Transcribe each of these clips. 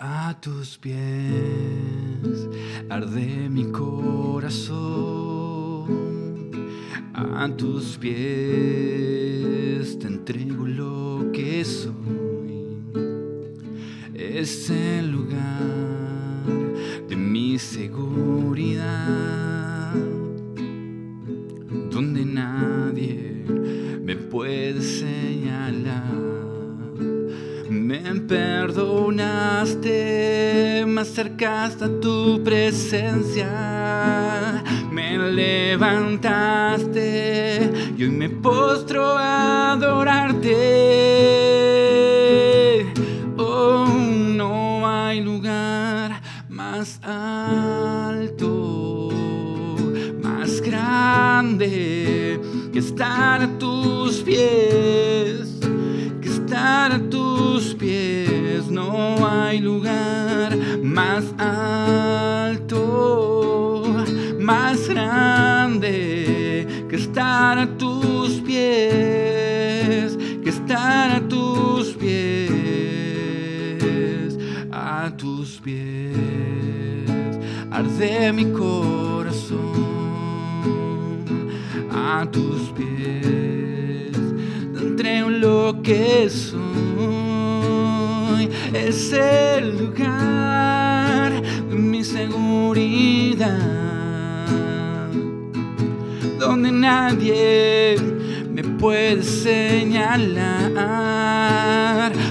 A tus pies arde mi corazón, a tus pies te entrego lo que soy. Es el lugar de mi seguridad, donde nadie me puede señalar. Me perdonaste, me acercaste a tu presencia, me levantaste y hoy me postro a adorarte. Oh, no hay lugar más alto, más grande que estar a tus pies, que estar a tus pies. No hay lugar más alto, más grande que estar a tus pies, que estar a tus pies, a tus pies. Arde mi corazón, a tus pies te entrego lo que soy. Es el lugar de mi seguridad, donde nadie me puede señalar.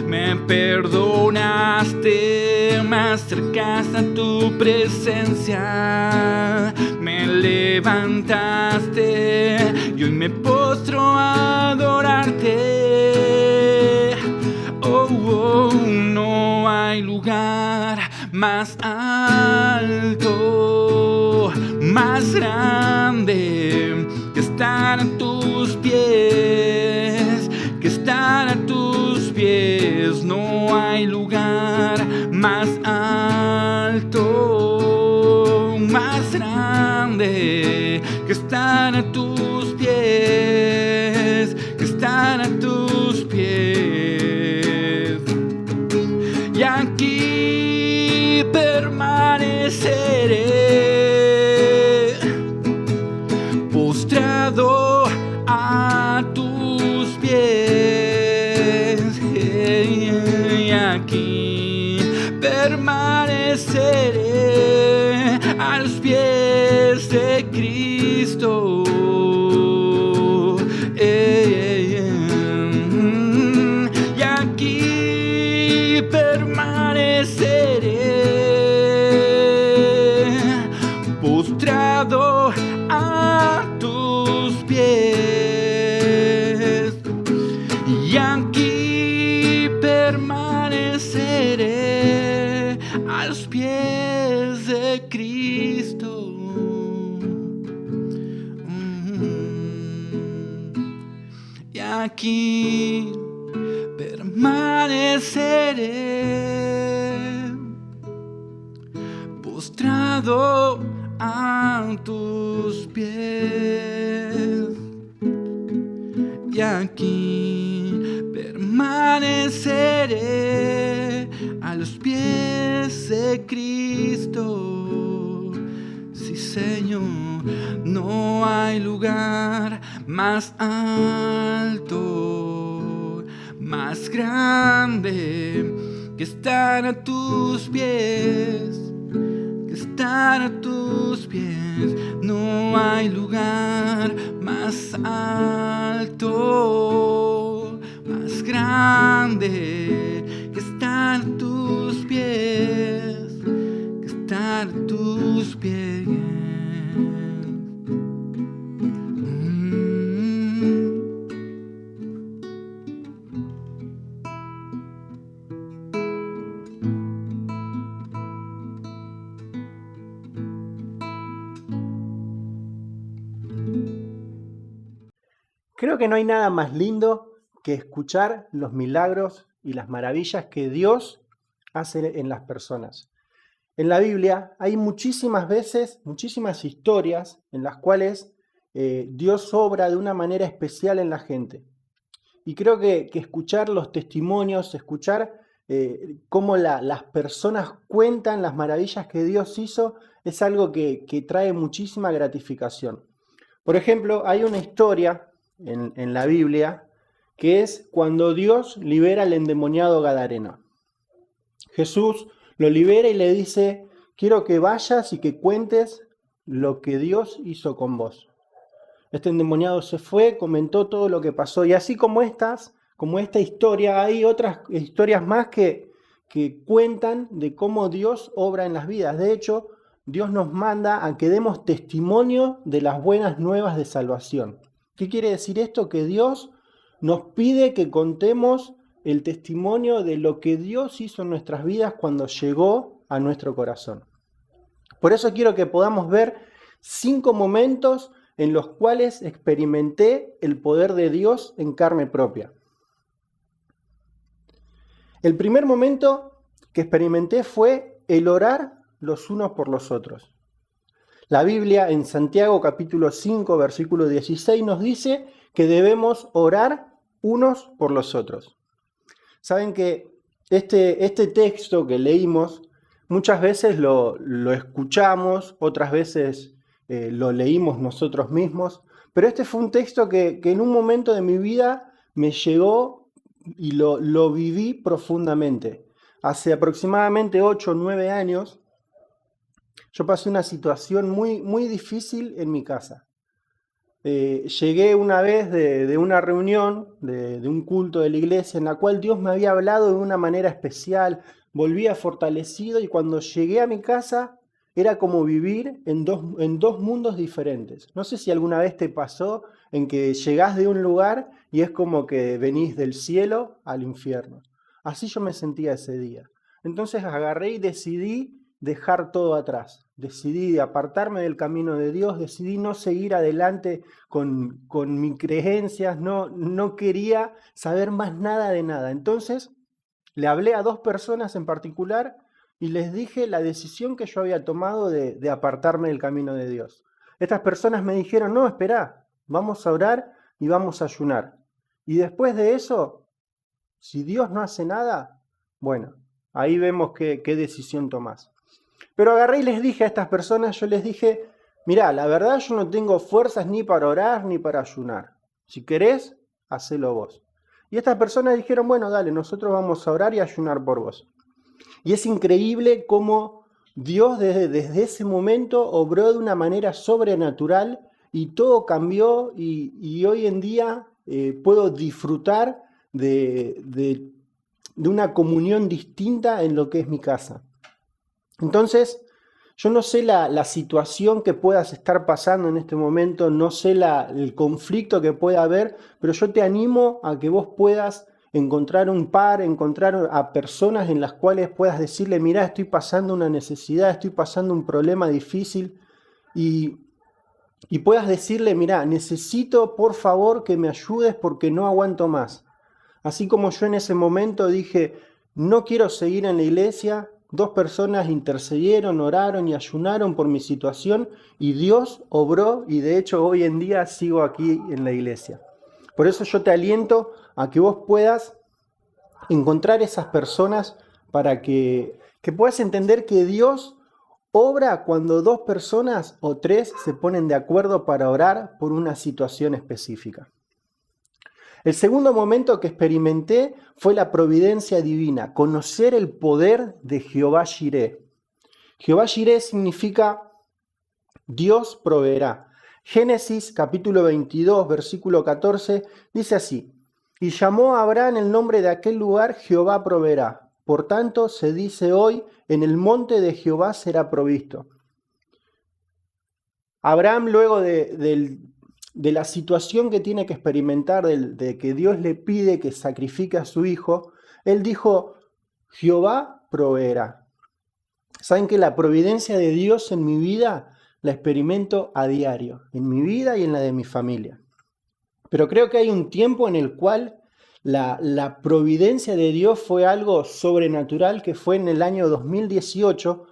Me perdonaste, me acercaste a tu presencia, me levantaste y hoy me postro a adorarte. Oh, oh, no hay lugar más alto, más grande que estar a tus pies, que estar a tus pies. No hay lugar más alto, más grande que estar a tus pies, que estar a tus pies. Y aquí permaneceré postrado a tus pies. Y aquí permaneceré a los pies de Cristo. Y aquí permaneceré postrado a tus pies. Y aquí permaneceré a los pies de Cristo. Y aquí permaneceré postrado a tus pies. Y aquí permaneceré a los pies de Cristo. Sí, Señor, no hay lugar más alto, más grande que estar a tus pies, que estar a tus pies. No hay lugar más alto, más grande que estar a tus pies, que estar a tus pies. Creo que no hay nada más lindo que escuchar los milagros y las maravillas que Dios hace en las personas. En la Biblia hay muchísimas veces, muchísimas historias en las cuales Dios obra de una manera especial en la gente. Y creo que escuchar los testimonios, escuchar cómo las personas cuentan las maravillas que Dios hizo, es algo que trae muchísima gratificación. Por ejemplo, hay una historia en la Biblia que es cuando Dios libera al endemoniado gadareno. Jesús lo libera y le dice, quiero que vayas y que cuentes lo que Dios hizo con vos. Este endemoniado se fue, comentó todo lo que pasó, y así como esta historia, hay otras historias más que cuentan de cómo Dios obra en las vidas. De hecho, Dios nos manda a que demos testimonio de las buenas nuevas de salvación. ¿Qué quiere decir esto? Que Dios nos pide que contemos el testimonio de lo que Dios hizo en nuestras vidas cuando llegó a nuestro corazón. Por eso quiero que podamos ver 5 momentos en los cuales experimenté el poder de Dios en carne propia. El primer momento que experimenté fue el orar los unos por los otros. La Biblia en Santiago capítulo 5 versículo 16 nos dice que debemos orar unos por los otros. Saben que este texto que leímos muchas veces lo escuchamos, otras veces lo leímos nosotros mismos, pero este fue un texto que en un momento de mi vida me llegó y lo viví profundamente. Hace aproximadamente 8 o 9 años, yo pasé una situación muy, muy difícil en mi casa. Llegué una vez de una reunión, de un culto de la iglesia, en la cual Dios me había hablado de una manera especial, volvía fortalecido, y cuando llegué a mi casa era como vivir en dos mundos diferentes. No sé si alguna vez te pasó en que llegás de un lugar y es como que venís del cielo al infierno. Así yo me sentía ese día. Entonces agarré y decidí dejar todo atrás. Decidí apartarme del camino de Dios, decidí no seguir adelante con mis creencias, no quería saber más nada de nada. Entonces le hablé a 2 personas en particular y les dije la decisión que yo había tomado de apartarme del camino de Dios. Estas personas me dijeron, no, espera, vamos a orar y vamos a ayunar. Y después de eso, si Dios no hace nada, bueno, ahí vemos qué decisión tomás. Pero agarré y les dije a estas personas, yo les dije, mirá, la verdad yo no tengo fuerzas ni para orar ni para ayunar. Si querés, hacelo vos. Y estas personas dijeron, bueno, dale, nosotros vamos a orar y ayunar por vos. Y es increíble cómo Dios desde ese momento obró de una manera sobrenatural y todo cambió y hoy en día puedo disfrutar de una comunión distinta en lo que es mi casa. Entonces, yo no sé la situación que puedas estar pasando en este momento, no sé el conflicto que pueda haber, pero yo te animo a que vos puedas encontrar encontrar a personas en las cuales puedas decirle, mirá, estoy pasando una necesidad, estoy pasando un problema difícil, y puedas decirle, mirá, necesito por favor que me ayudes porque no aguanto más. Así como yo en ese momento dije, no quiero seguir en la iglesia, 2 personas intercedieron, oraron y ayunaron por mi situación y Dios obró, y de hecho hoy en día sigo aquí en la iglesia. Por eso yo te aliento a que vos puedas encontrar esas personas para que puedas entender que Dios obra cuando 2 personas o 3 se ponen de acuerdo para orar por una situación específica. El segundo momento que experimenté fue la providencia divina, conocer el poder de Jehová Jireh. Jehová Jireh significa Dios proveerá. Génesis capítulo 22, versículo 14, dice así, y llamó a Abraham el nombre de aquel lugar Jehová proveerá. Por tanto, se dice hoy, en el monte de Jehová será provisto. Abraham, luego de la situación que tiene que experimentar, de que Dios le pide que sacrifique a su hijo, él dijo, Jehová proveerá. ¿Saben que la providencia de Dios en mi vida la experimento a diario, en mi vida y en la de mi familia? Pero creo que hay un tiempo en el cual la providencia de Dios fue algo sobrenatural, que fue en el año 2018,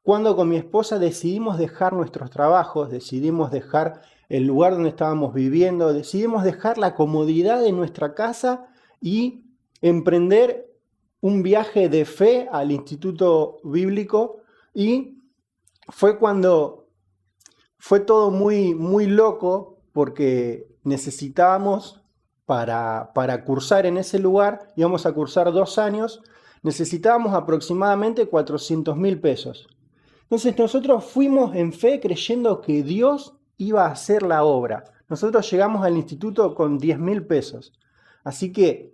cuando con mi esposa decidimos dejar nuestros trabajos, decidimos dejar el lugar donde estábamos viviendo, decidimos dejar la comodidad de nuestra casa y emprender un viaje de fe al Instituto Bíblico y fue cuando fue todo muy, muy loco porque necesitábamos para cursar en ese lugar, íbamos a cursar 2 años, necesitábamos aproximadamente 400.000 pesos. Entonces nosotros fuimos en fe creyendo que Dios iba a hacer la obra. Nosotros llegamos al instituto con 10.000 pesos. Así que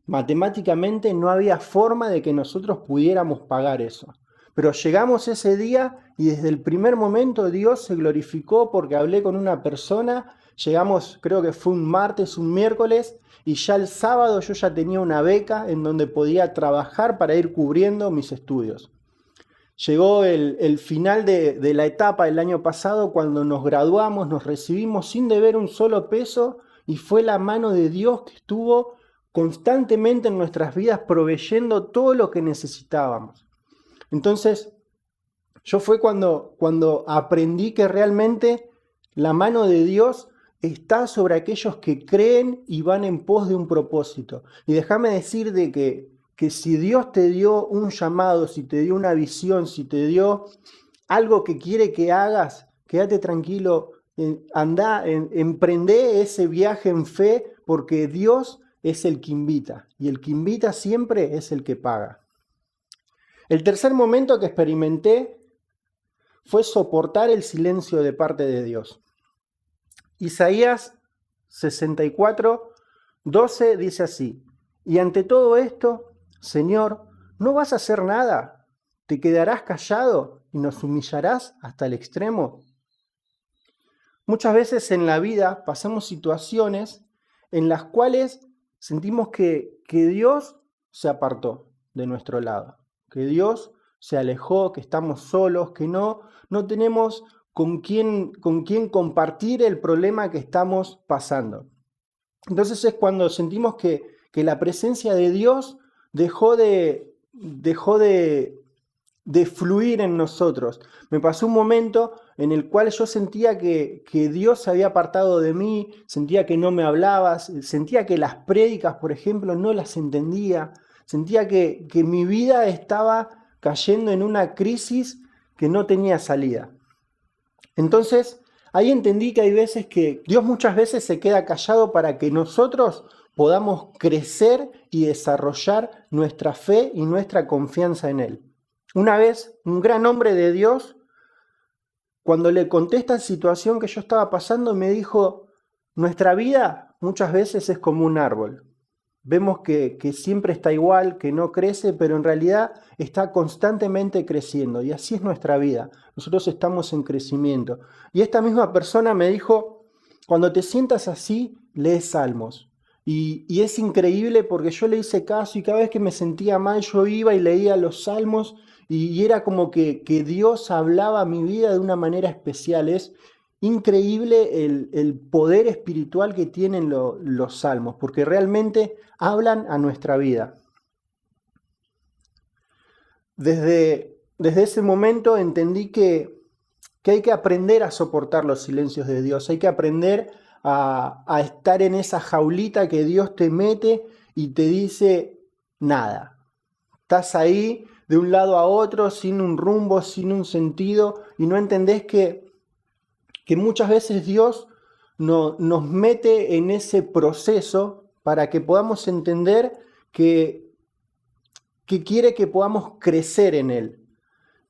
matemáticamente no había forma de que nosotros pudiéramos pagar eso. Pero llegamos ese día y desde el primer momento Dios se glorificó porque hablé con una persona. Llegamos, creo que fue un martes, un miércoles, y ya el sábado yo ya tenía una beca en donde podía trabajar para ir cubriendo mis estudios. Llegó el final de la etapa el año pasado cuando nos graduamos, nos recibimos sin deber un solo peso y fue la mano de Dios que estuvo constantemente en nuestras vidas proveyendo todo lo que necesitábamos. Entonces, yo fue cuando aprendí que realmente la mano de Dios está sobre aquellos que creen y van en pos de un propósito. Y déjame decir de que si Dios te dio un llamado, si te dio una visión, si te dio algo que quiere que hagas, quédate tranquilo, anda, emprende ese viaje en fe, porque Dios es el que invita, y el que invita siempre es el que paga. El tercer momento que experimenté fue soportar el silencio de parte de Dios. Isaías 64, 12 dice así: y ante todo esto, Señor, ¿no vas a hacer nada? ¿Te quedarás callado y nos humillarás hasta el extremo? Muchas veces en la vida pasamos situaciones en las cuales sentimos que Dios se apartó de nuestro lado, que Dios se alejó, que estamos solos, que no tenemos con quién compartir el problema que estamos pasando. Entonces es cuando sentimos que la presencia de Dios dejó de fluir en nosotros. Me pasó un momento en el cual yo sentía que Dios se había apartado de mí, sentía que no me hablaba, sentía que las prédicas, por ejemplo, no las entendía, sentía que mi vida estaba cayendo en una crisis que no tenía salida. Entonces, ahí entendí que hay veces que Dios muchas veces se queda callado para que nosotros podamos crecer y desarrollar nuestra fe y nuestra confianza en Él. Una vez, un gran hombre de Dios, cuando le conté esta situación que yo estaba pasando, me dijo: nuestra vida muchas veces es como un árbol. Vemos que siempre está igual, que no crece, pero en realidad está constantemente creciendo. Y así es nuestra vida. Nosotros estamos en crecimiento. Y esta misma persona me dijo: cuando te sientas así, lee Salmos. Y es increíble porque yo le hice caso y cada vez que me sentía mal yo iba y leía los Salmos y era como que Dios hablaba a mi vida de una manera especial. Es increíble el poder espiritual que tienen los Salmos, porque realmente hablan a nuestra vida. Desde ese momento entendí que hay que aprender a soportar los silencios de Dios, hay que aprender a estar en esa jaulita que Dios te mete y te dice nada. Estás ahí de un lado a otro, sin un rumbo, sin un sentido, y no entendés que muchas veces Dios nos mete en ese proceso para que podamos entender que quiere que podamos crecer en Él.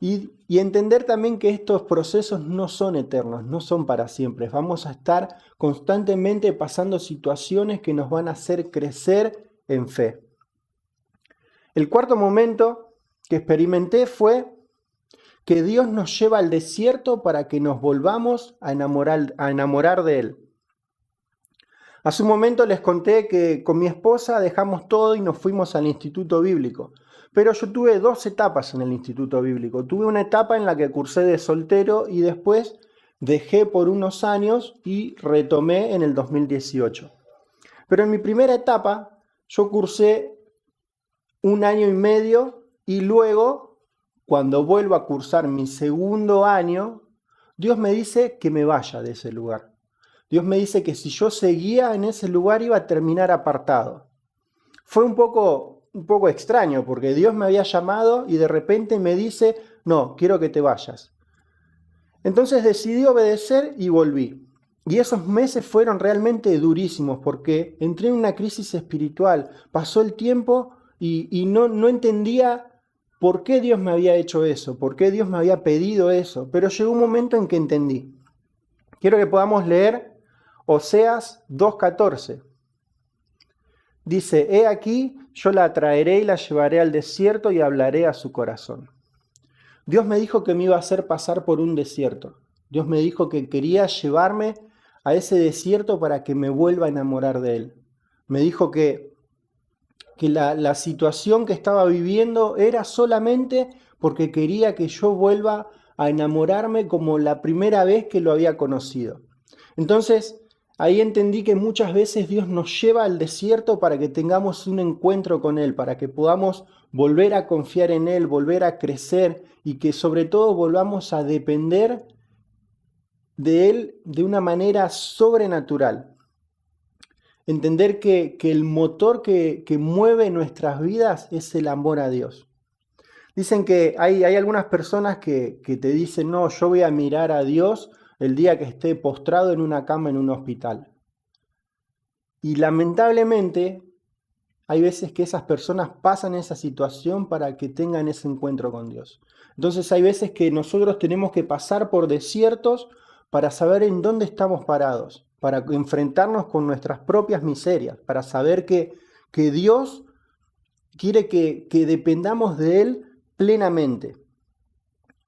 Y entender también que estos procesos no son eternos, no son para siempre. Vamos a estar constantemente pasando situaciones que nos van a hacer crecer en fe. El cuarto momento que experimenté fue que Dios nos lleva al desierto para que nos volvamos a enamorar de Él. Hace un momento les conté que con mi esposa dejamos todo y nos fuimos al Instituto Bíblico. Pero yo tuve 2 etapas en el Instituto Bíblico. Tuve una etapa en la que cursé de soltero y después dejé por unos años y retomé en el 2018. Pero en mi primera etapa yo cursé 1 año y medio y luego, cuando vuelvo a cursar mi segundo año, Dios me dice que me vaya de ese lugar. Dios me dice que si yo seguía en ese lugar iba a terminar apartado. Fue un poco un poco extraño, porque Dios me había llamado y de repente me dice, no, quiero que te vayas. Entonces decidí obedecer y volví. Y esos meses fueron realmente durísimos porque entré en una crisis espiritual. Pasó el tiempo y no entendía por qué Dios me había hecho eso, por qué Dios me había pedido eso. Pero llegó un momento en que entendí. Quiero que podamos leer Oseas 2:14. Dice, he aquí, yo la traeré y la llevaré al desierto y hablaré a su corazón. Dios me dijo que me iba a hacer pasar por un desierto. Dios me dijo que quería llevarme a ese desierto para que me vuelva a enamorar de Él. Me dijo que la situación que estaba viviendo era solamente porque quería que yo vuelva a enamorarme como la primera vez que lo había conocido. Entonces, ahí entendí que muchas veces Dios nos lleva al desierto para que tengamos un encuentro con Él, para que podamos volver a confiar en Él, volver a crecer y que sobre todo volvamos a depender de Él de una manera sobrenatural. Entender que el motor que mueve nuestras vidas es el amor a Dios. Dicen que hay algunas personas que te dicen, no, yo voy a mirar a Dios el día que esté postrado en una cama en un hospital. Y lamentablemente hay veces que esas personas pasan esa situación para que tengan ese encuentro con Dios. Entonces hay veces que nosotros tenemos que pasar por desiertos para saber en dónde estamos parados, para enfrentarnos con nuestras propias miserias, para saber que Dios quiere que dependamos de Él plenamente.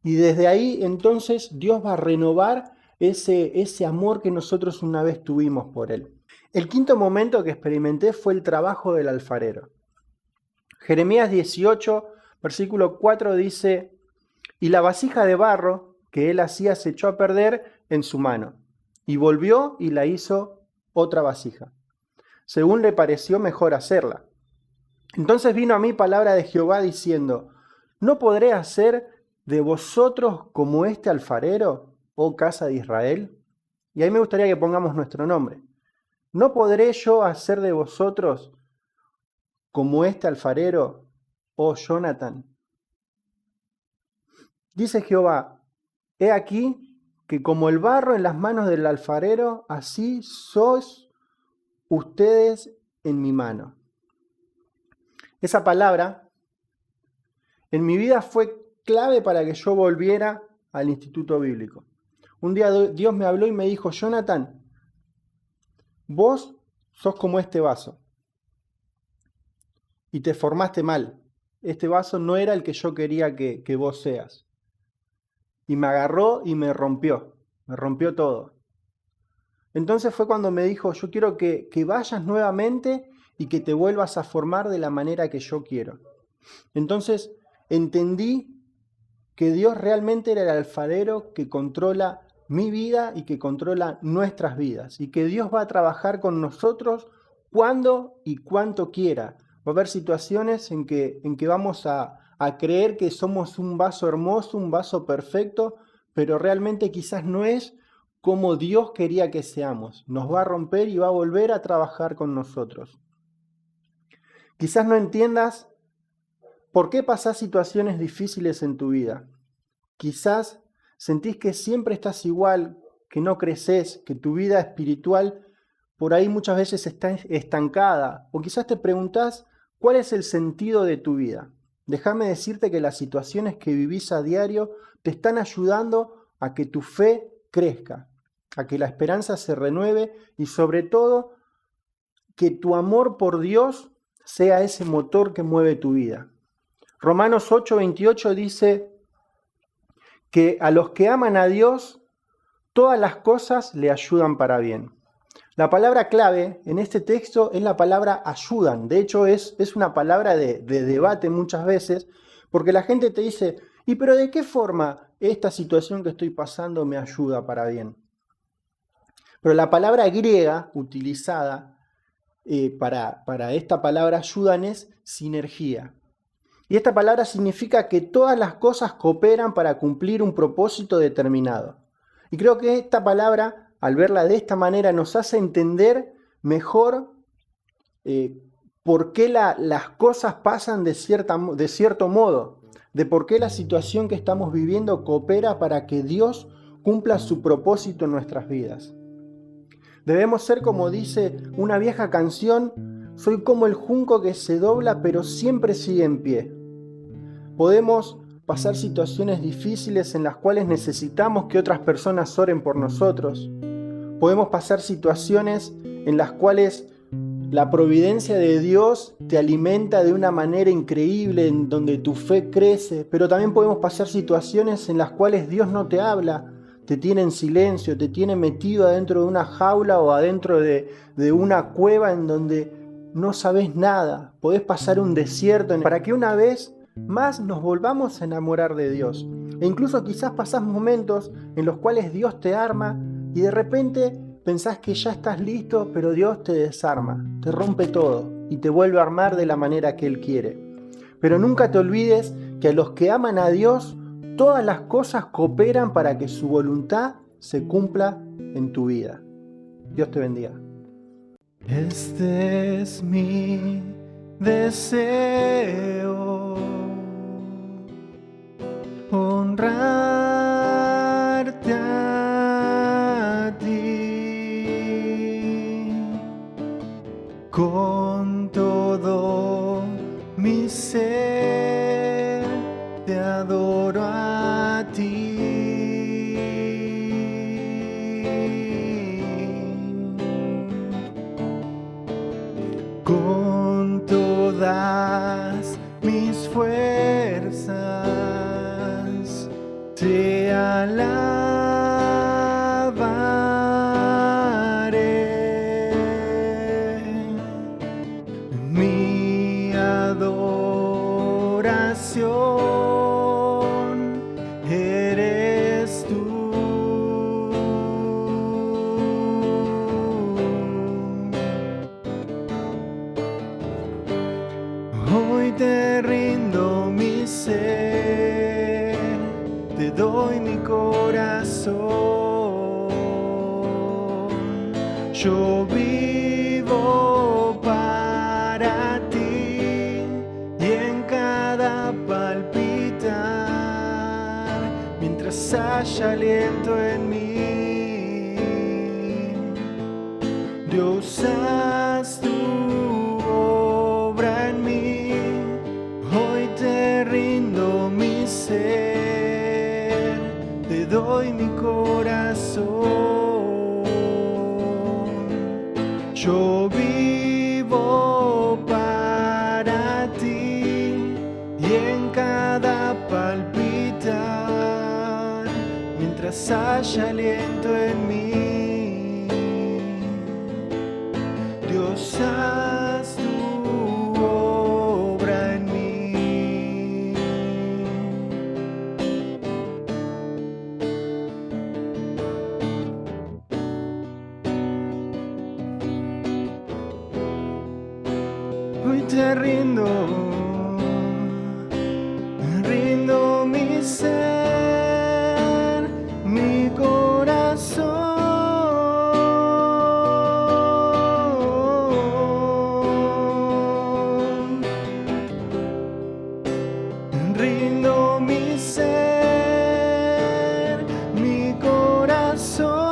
Y desde ahí entonces Dios va a renovar ese amor que nosotros una vez tuvimos por Él. El quinto momento que experimenté fue el trabajo del alfarero. Jeremías 18, versículo 4 dice, y la vasija de barro que él hacía se echó a perder en su mano, y volvió y la hizo otra vasija, según le pareció mejor hacerla. Entonces vino a mí palabra de Jehová diciendo, ¿no podré hacer de vosotros como este alfarero, oh casa de Israel? Y ahí me gustaría que pongamos nuestro nombre. ¿No podré yo hacer de vosotros como este alfarero, oh Jonathan? Dice Jehová, he aquí que como el barro en las manos del alfarero, así sois ustedes en mi mano. Esa palabra en mi vida fue clave para que yo volviera al instituto bíblico. Un día Dios me habló y me dijo, Jonathan, vos sos como este vaso y te formaste mal. Este vaso no era el que yo quería que vos seas. Y me agarró y me rompió todo. Entonces fue cuando me dijo, yo quiero que vayas nuevamente y que te vuelvas a formar de la manera que yo quiero. Entonces entendí que Dios realmente era el alfarero que controla mi vida y que controla nuestras vidas. Y que Dios va a trabajar con nosotros cuando y cuanto quiera. Va a haber situaciones en que vamos a creer que somos un vaso hermoso, un vaso perfecto, pero realmente quizás no es como Dios quería que seamos. Nos va a romper y va a volver a trabajar con nosotros. Quizás no entiendas por qué pasás situaciones difíciles en tu vida. Quizás sentís que siempre estás igual, que no creces, que tu vida espiritual por ahí muchas veces está estancada. O quizás te preguntás, ¿cuál es el sentido de tu vida? Déjame decirte que las situaciones que vivís a diario te están ayudando a que tu fe crezca, a que la esperanza se renueve y sobre todo que tu amor por Dios sea ese motor que mueve tu vida. Romanos 8:28 dice que a los que aman a Dios, todas las cosas le ayudan para bien. La palabra clave en este texto es la palabra ayudan. De hecho, es una palabra de debate muchas veces, porque la gente te dice, ¿y pero de qué forma esta situación que estoy pasando me ayuda para bien? Pero la palabra griega utilizada para esta palabra ayudan es sinergia. Y esta palabra significa que todas las cosas cooperan para cumplir un propósito determinado. Y creo que esta palabra, al verla de esta manera, nos hace entender mejor por qué las cosas pasan de cierto modo, de por qué la situación que estamos viviendo coopera para que Dios cumpla su propósito en nuestras vidas. Debemos ser, como dice una vieja canción, soy como el junco que se dobla pero siempre sigue en pie. Podemos pasar situaciones difíciles en las cuales necesitamos que otras personas oren por nosotros. Podemos pasar situaciones en las cuales la providencia de Dios te alimenta de una manera increíble, en donde tu fe crece, pero también podemos pasar situaciones en las cuales Dios no te habla, te tiene en silencio, te tiene metido adentro de una jaula o adentro de una cueva en donde no sabes nada. Podés pasar un desierto para que una vez más nos volvamos a enamorar de Dios. E incluso quizás pasás momentos en los cuales Dios te arma y de repente pensás que ya estás listo, pero Dios te desarma, te rompe todo y te vuelve a armar de la manera que Él quiere. Pero nunca te olvides que a los que aman a Dios, todas las cosas cooperan para que su voluntad se cumpla en tu vida. Dios te bendiga. Este es mi deseo, honrarte a ti con todo mi ser, te adoro a ti. Con todas mis fuerzas te alabaré. Mi adoración eres tú. Hoy te rindo mi ser, te doy mi corazón. Yo vivo para ti y en cada palpitar, mientras haya aliento en mí, Dios haz tu obra en mí. Hoy te rindo mi ser, te doy mi corazón. Yo vivo para ti y en cada palpitar, mientras haya aliento en mí, Dios haz tu obra en mí. Hoy te rindo mi ser, mi corazón. Rindo mi ser, mi corazón.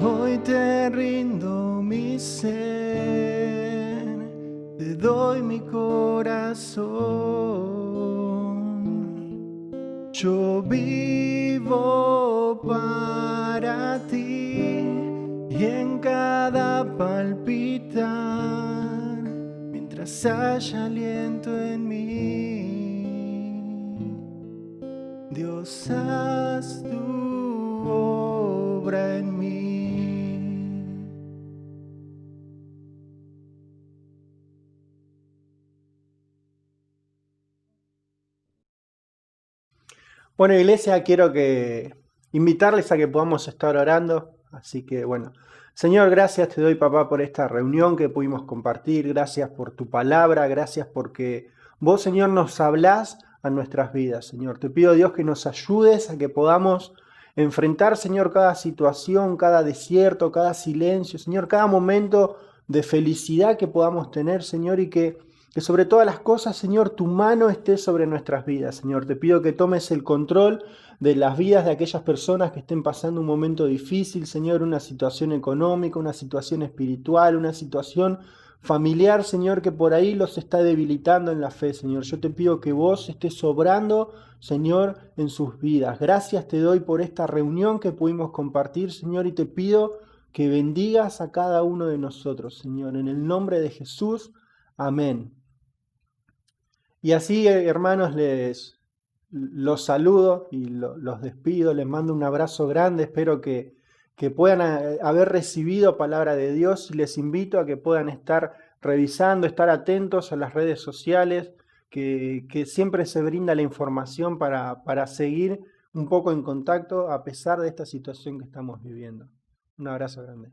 Hoy te rindo mi ser, te doy mi corazón. Yo vivo para ti y en cada palpitar, mientras haya aliento en mí, Dios haz tu obra en mí. Bueno, iglesia, quiero invitarles a que podamos estar orando. Así que, bueno, Señor, gracias te doy, papá, por esta reunión que pudimos compartir. Gracias por tu palabra. Gracias porque vos, Señor, nos hablás a nuestras vidas, Señor. Te pido, Dios, que nos ayudes a que podamos enfrentar, Señor, cada situación, cada desierto, cada silencio, Señor, cada momento de felicidad que podamos tener, Señor, y que sobre todas las cosas, Señor, tu mano esté sobre nuestras vidas, Señor. Te pido que tomes el control de las vidas de aquellas personas que estén pasando un momento difícil, Señor, una situación económica, una situación espiritual, una situación familiar, Señor, que por ahí los está debilitando en la fe, Señor. Yo te pido que vos estés sobrando, Señor, en sus vidas. Gracias te doy por esta reunión que pudimos compartir, Señor, y te pido que bendigas a cada uno de nosotros, Señor, en el nombre de Jesús. Amén. Y así, hermanos, los saludo y los despido, les mando un abrazo grande, espero que puedan haber recibido palabra de Dios y les invito a que puedan estar revisando, estar atentos a las redes sociales, que siempre se brinda la información para seguir un poco en contacto a pesar de esta situación que estamos viviendo. Un abrazo grande.